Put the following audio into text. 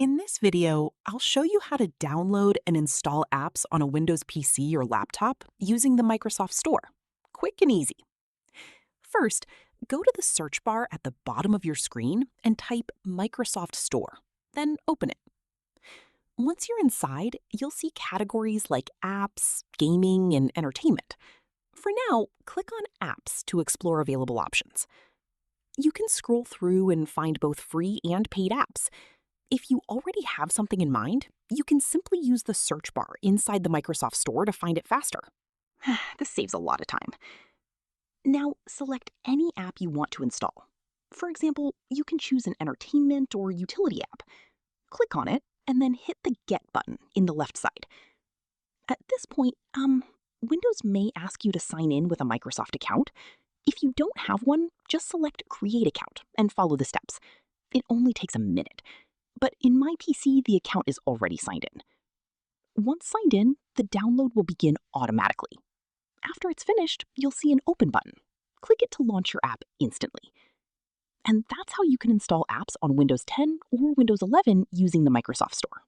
In this video, I'll show you how to download and install apps on a Windows PC or laptop using the Microsoft Store. Quick and easy. First, go to the search bar at the bottom of your screen and type Microsoft Store. Then open it. Once you're inside, you'll see categories like apps, gaming, and entertainment. For now, click on Apps to explore available options. You can scroll through and find both free and paid apps. If you already have something in mind, you can simply use the search bar inside the Microsoft Store to find it faster. This saves a lot of time. Now, select any app you want to install. For example, you can choose an entertainment or utility app. Click on it, and then hit the Get button in the left side. At this point, Windows may ask you to sign in with a Microsoft account. If you don't have one, just select Create Account and follow the steps. It only takes a minute. But in my PC, the account is already signed in. Once signed in, the download will begin automatically. After it's finished, you'll see an Open button. Click it to launch your app instantly. And that's how you can install apps on Windows 10 or Windows 11 using the Microsoft Store.